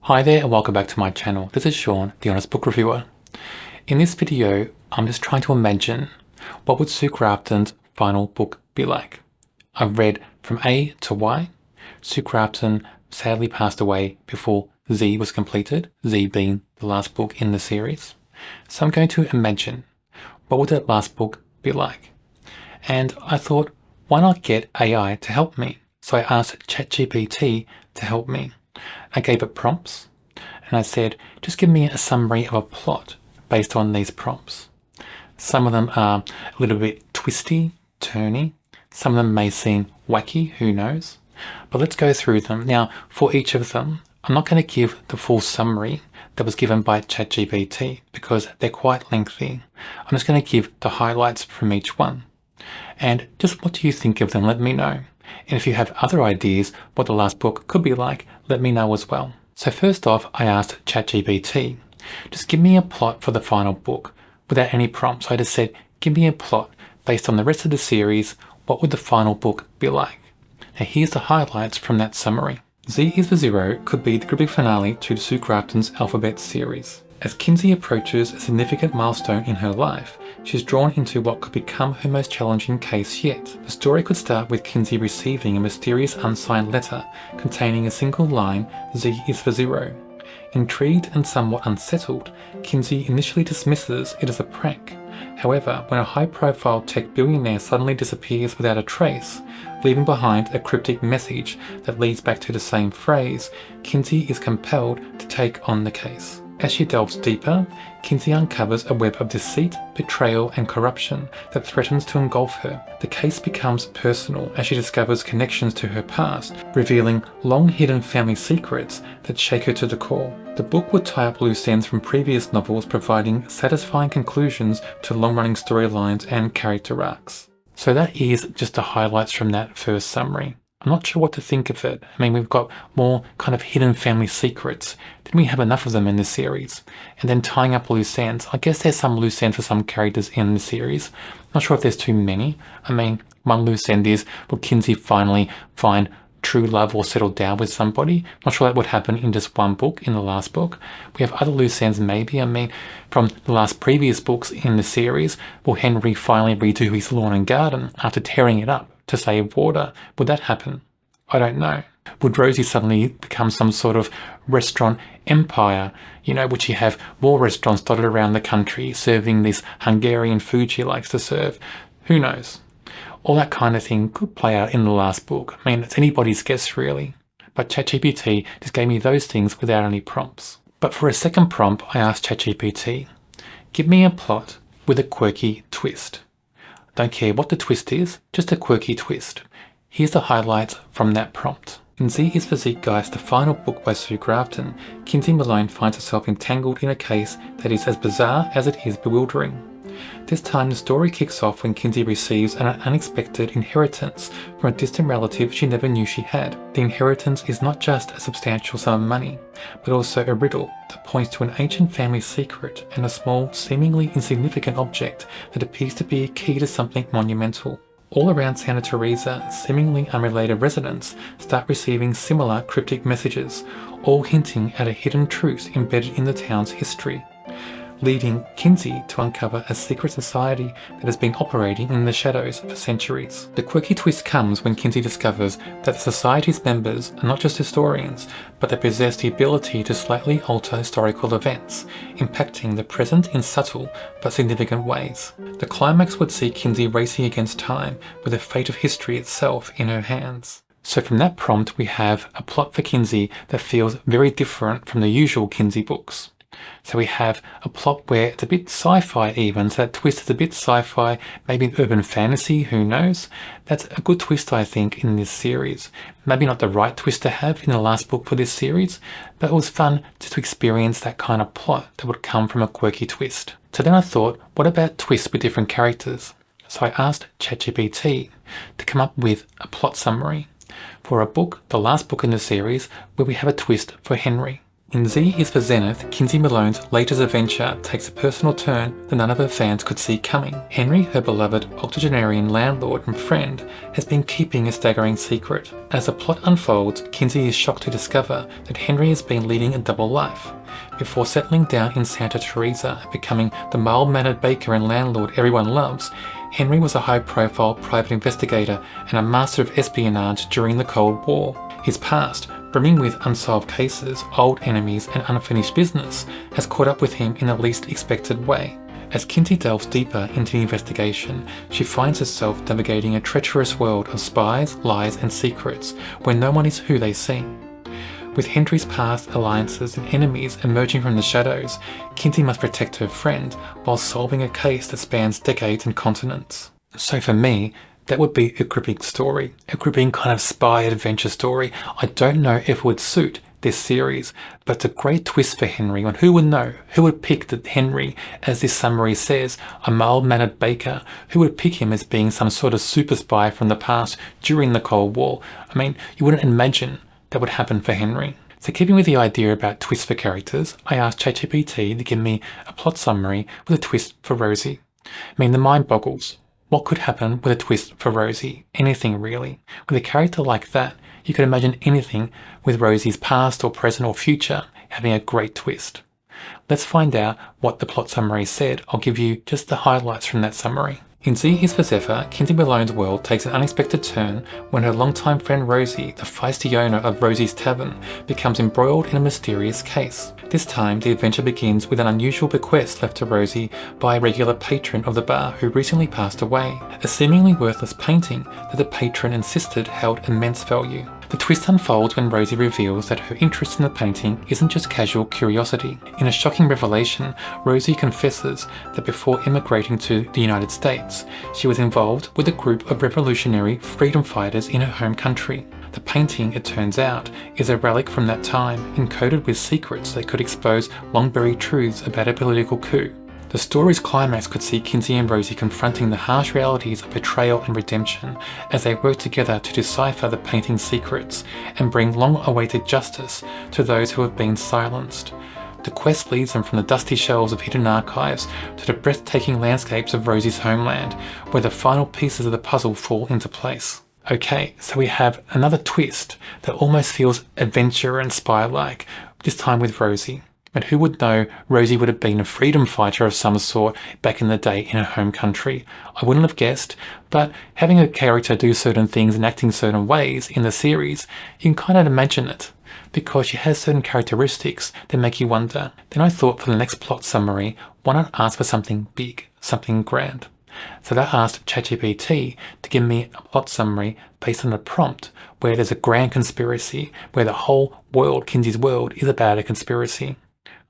Hi there and welcome back to my channel. This is Sean, the Honest Book Reviewer. In this video, I'm just trying to imagine what would Sue Grafton's final book be like. I've read from A to Y. Sue Grafton sadly passed away before Z was completed, Z being the last book in the series. So I'm going to imagine what would that last book be like. And I thought, why not get AI to help me? So I asked ChatGPT to help me. I gave it prompts and I said, just give me a summary of a plot based on these prompts. Some of them are a little bit twisty, turny. Some of them may seem wacky, who knows? But let's go through them. Now, for each of them, I'm not going to give the full summary that was given by ChatGPT because they're quite lengthy. I'm just going to give the highlights from each one. And just what do you think of them? Let me know. And if you have other ideas what the last book could be like, let me know as well. So first off, I asked ChatGPT, just give me a plot for the final book without any prompts. I just said, give me a plot based on the rest of the series. What would the final book be like? Now here's the highlights from that summary. Z is for Zero could be the gripping finale to Sue Grafton's Alphabet series. As Kinsey approaches a significant milestone in her life, she's drawn into what could become her most challenging case yet. The story could start with Kinsey receiving a mysterious unsigned letter containing a single line, Z is for Zero. Intrigued and somewhat unsettled, Kinsey initially dismisses it as a prank. However, when a high-profile tech billionaire suddenly disappears without a trace, leaving behind a cryptic message that leads back to the same phrase, Kinsey is compelled to take on the case. As she delves deeper, Kinsey uncovers a web of deceit, betrayal, and corruption that threatens to engulf her. The case becomes personal as she discovers connections to her past, revealing long-hidden family secrets that shake her to the core. The book would tie up loose ends from previous novels, providing satisfying conclusions to long-running storylines and character arcs. So that is just the highlights from that first summary. I'm not sure what to think of it. I mean, we've got more kind of hidden family secrets. Didn't we have enough of them in this series? And then tying up loose ends. I guess there's some loose ends for some characters in the series. Not sure if there's too many. I mean, one loose end is, will Kinsey finally find true love or settle down with somebody? Not sure that would happen in just one book, in the last book. We have other loose ends maybe. I mean, from the last previous books in the series, will Henry finally redo his lawn and garden after tearing it up to save water? Would that happen? I don't know. Would Rosie suddenly become some sort of restaurant empire? You know, would she have more restaurants dotted around the country serving this Hungarian food she likes to serve? Who knows? All that kind of thing could play out in the last book. I mean, it's anybody's guess really. But ChatGPT just gave me those things without any prompts. But for a second prompt, I asked ChatGPT, give me a plot with a quirky twist. Don't care what the twist is, just a quirky twist. Here's the highlights from that prompt. In Z is for Zeitgeist, the final book by Sue Grafton, Kinsey Malone finds herself entangled in a case that is as bizarre as it is bewildering. This time the story kicks off when Kinsey receives an unexpected inheritance from a distant relative she never knew she had. The inheritance is not just a substantial sum of money, but also a riddle that points to an ancient family secret and a small, seemingly insignificant object that appears to be a key to something monumental. All around Santa Teresa, seemingly unrelated residents start receiving similar cryptic messages, all hinting at a hidden truth embedded in the town's history, leading Kinsey to uncover a secret society that has been operating in the shadows for centuries. The quirky twist comes when Kinsey discovers that the society's members are not just historians, but they possess the ability to slightly alter historical events, impacting the present in subtle but significant ways. The climax would see Kinsey racing against time with the fate of history itself in her hands. So from that prompt we have a plot for Kinsey that feels very different from the usual Kinsey books. So we have a plot where it's a bit sci-fi even, so that twist is a bit sci-fi, maybe an urban fantasy, who knows? That's a good twist I think in this series. Maybe not the right twist to have in the last book for this series, but it was fun just to experience that kind of plot that would come from a quirky twist. So then I thought, what about twists with different characters? So I asked ChatGPT to come up with a plot summary for a book, the last book in the series, where we have a twist for Henry. In Z is for Zenith, Kinsey Malone's latest adventure takes a personal turn that none of her fans could see coming. Henry, her beloved octogenarian landlord and friend, has been keeping a staggering secret. As the plot unfolds, Kinsey is shocked to discover that Henry has been leading a double life. Before settling down in Santa Teresa and becoming the mild-mannered baker and landlord everyone loves, Henry was a high-profile private investigator and a master of espionage during the Cold War. His past, brimming with unsolved cases, old enemies and unfinished business, has caught up with him in the least expected way. As Kinsey delves deeper into the investigation, she finds herself navigating a treacherous world of spies, lies and secrets where no one is who they seem. With Henry's past alliances and enemies emerging from the shadows, Kinsey must protect her friend while solving a case that spans decades and continents. So for me, that would be a gripping story, a gripping kind of spy adventure story. I don't know if it would suit this series, but it's a great twist for Henry. And who would know? Who would pick that Henry, as this summary says, a mild-mannered baker? Who would pick him as being some sort of super spy from the past during the Cold War? I mean, you wouldn't imagine that would happen for Henry. So keeping with the idea about twists for characters, I asked ChatGPT to give me a plot summary with a twist for Rosie. I mean, the mind boggles. What could happen with a twist for Rosie? Anything really. With a character like that, you could imagine anything with Rosie's past or present or future having a great twist. Let's find out what the plot summary said. I'll give you just the highlights from that summary. In Z is for Zephyr, Kinsey Malone's world takes an unexpected turn when her longtime friend Rosie, the feisty owner of Rosie's Tavern, becomes embroiled in a mysterious case. This time, the adventure begins with an unusual bequest left to Rosie by a regular patron of the bar who recently passed away, a seemingly worthless painting that the patron insisted held immense value. The twist unfolds when Rosie reveals that her interest in the painting isn't just casual curiosity. In a shocking revelation, Rosie confesses that before immigrating to the United States, she was involved with a group of revolutionary freedom fighters in her home country. The painting, it turns out, is a relic from that time, encoded with secrets that could expose long-buried truths about a political coup. The story's climax could see Kinsey and Rosie confronting the harsh realities of betrayal and redemption as they work together to decipher the painting's secrets and bring long-awaited justice to those who have been silenced. The quest leads them from the dusty shelves of hidden archives to the breathtaking landscapes of Rosie's homeland, where the final pieces of the puzzle fall into place. Okay, so we have another twist that almost feels adventure and spy-like, this time with Rosie. And who would know Rosie would have been a freedom fighter of some sort back in the day in her home country? I wouldn't have guessed, but having a character do certain things and acting certain ways in the series, you can kind of imagine it, because she has certain characteristics that make you wonder. Then I thought for the next plot summary, why not ask for something big, something grand? So I asked ChatGPT to give me a plot summary based on a prompt where there's a grand conspiracy, where the whole world, Kinsey's world, is about a conspiracy.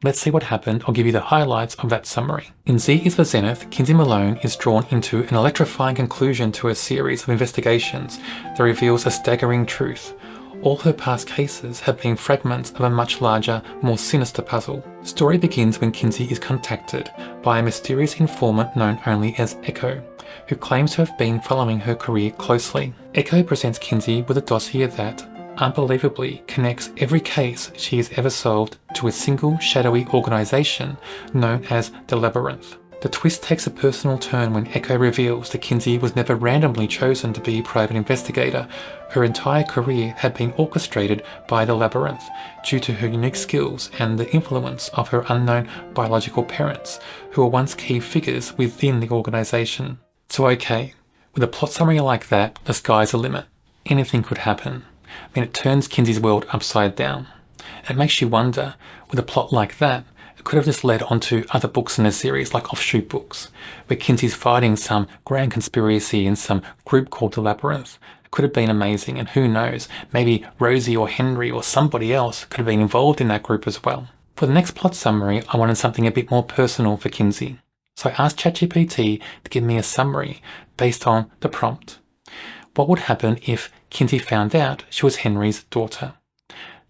Let's see what happened. I'll give you the highlights of that summary. In Z is for Zenith, Kinsey Malone is drawn into an electrifying conclusion to a series of investigations that reveals a staggering truth. All her past cases have been fragments of a much larger, more sinister puzzle. The story begins when Kinsey is contacted by a mysterious informant known only as Echo, who claims to have been following her career closely. Echo presents Kinsey with a dossier that, unbelievably, connects every case she has ever solved to a single shadowy organisation known as the Labyrinth. The twist takes a personal turn when Echo reveals that Kinsey was never randomly chosen to be a private investigator. Her entire career had been orchestrated by the Labyrinth due to her unique skills and the influence of her unknown biological parents, who were once key figures within the organisation. So okay, with a plot summary like that, the sky's the limit. Anything could happen. I mean, it turns Kinsey's world upside down. It makes you wonder, with a plot like that, it could have just led onto other books in the series, like offshoot books, where Kinsey's fighting some grand conspiracy in some group called the Labyrinth. It could have been amazing, and who knows, maybe Rosie or Henry or somebody else could have been involved in that group as well. For the next plot summary, I wanted something a bit more personal for Kinsey. So I asked ChatGPT to give me a summary based on the prompt. What would happen if Kinsey found out she was Henry's daughter?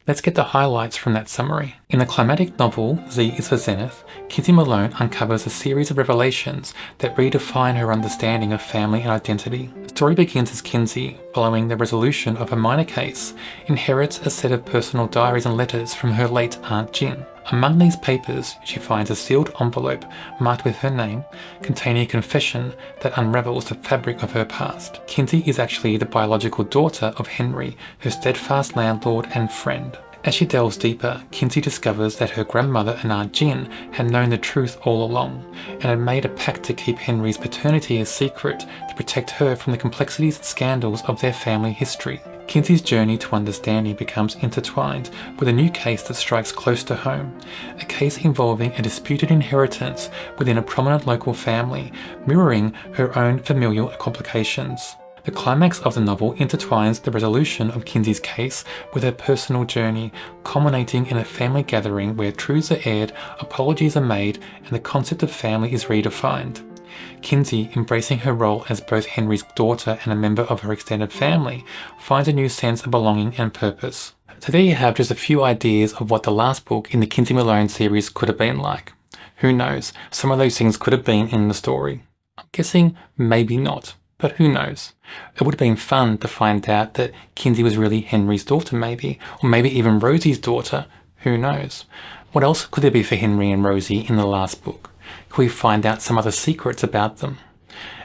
Let's get the highlights from that summary. In the climatic novel, Z is for Zenith, Kinsey Malone uncovers a series of revelations that redefine her understanding of family and identity. The story begins as Kinsey, following the resolution of a minor case, inherits a set of personal diaries and letters from her late Aunt Jin. Among these papers, she finds a sealed envelope marked with her name, containing a confession that unravels the fabric of her past. Kinsey is actually the biological daughter of Henry, her steadfast landlord and friend. As she delves deeper, Kinsey discovers that her grandmother and Aunt Jin had known the truth all along, and had made a pact to keep Henry's paternity a secret to protect her from the complexities and scandals of their family history. Kinsey's journey to understanding becomes intertwined with a new case that strikes close to home, a case involving a disputed inheritance within a prominent local family, mirroring her own familial complications. The climax of the novel intertwines the resolution of Kinsey's case with her personal journey, culminating in a family gathering where truths are aired, apologies are made, and the concept of family is redefined. Kinsey, embracing her role as both Henry's daughter and a member of her extended family, finds a new sense of belonging and purpose. So there you have just a few ideas of what the last book in the Kinsey Malone series could have been like. Who knows, some of those things could have been in the story. I'm guessing maybe not, but who knows. It would have been fun to find out that Kinsey was really Henry's daughter maybe, or maybe even Rosie's daughter, who knows. What else could there be for Henry and Rosie in the last book? Could we find out some other secrets about them?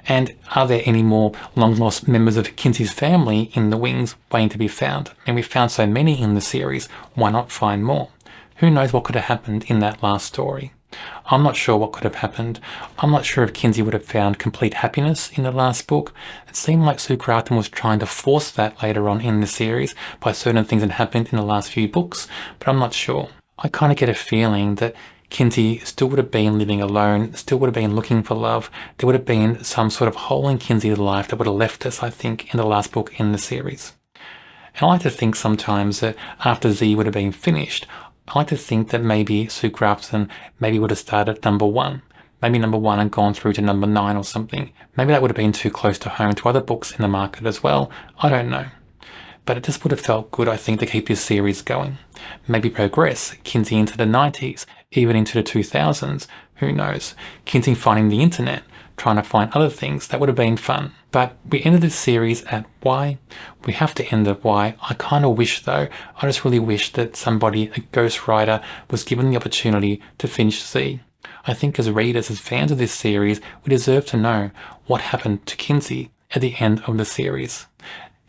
And are there any more long-lost members of Kinsey's family in the wings waiting to be found? And we found so many in the series, why not find more? Who knows what could have happened in that last story? I'm not sure what could have happened. I'm not sure if Kinsey would have found complete happiness in the last book. It seemed like Sue Grafton was trying to force that later on in the series by certain things that happened in the last few books, but I'm not sure. I kind of get a feeling that Kinsey still would have been living alone, still would have been looking for love. There would have been some sort of hole in Kinsey's life that would have left us, I think, in the last book in the series. And I like to think sometimes that after Z would have been finished, I like to think that maybe Sue Grafton maybe would have started at number 1. Maybe number 1 and gone through to number 9 or something. Maybe that would have been too close to home to other books in the market as well. I don't know. But it just would have felt good, I think, to keep this series going. Maybe progress Kinsey into the 90s, even into the 2000s. Who knows? Kinsey finding the internet, trying to find other things. That would have been fun. But we ended this series at Y. We have to end at Y. I kind of wish, though, I just really wish that somebody, a ghostwriter, was given the opportunity to finish Z. I think as readers, as fans of this series, we deserve to know what happened to Kinsey at the end of the series.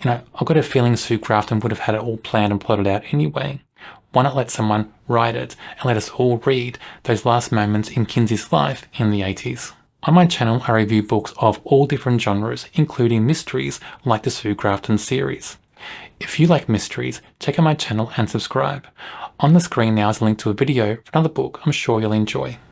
You know, I've got a feeling Sue Grafton would have had it all planned and plotted out anyway. Why not let someone write it and let us all read those last moments in Kinsey's life in the 80s? On my channel, I review books of all different genres, including mysteries like the Sue Grafton series. If you like mysteries, check out my channel and subscribe. On the screen now is a link to a video for another book I'm sure you'll enjoy.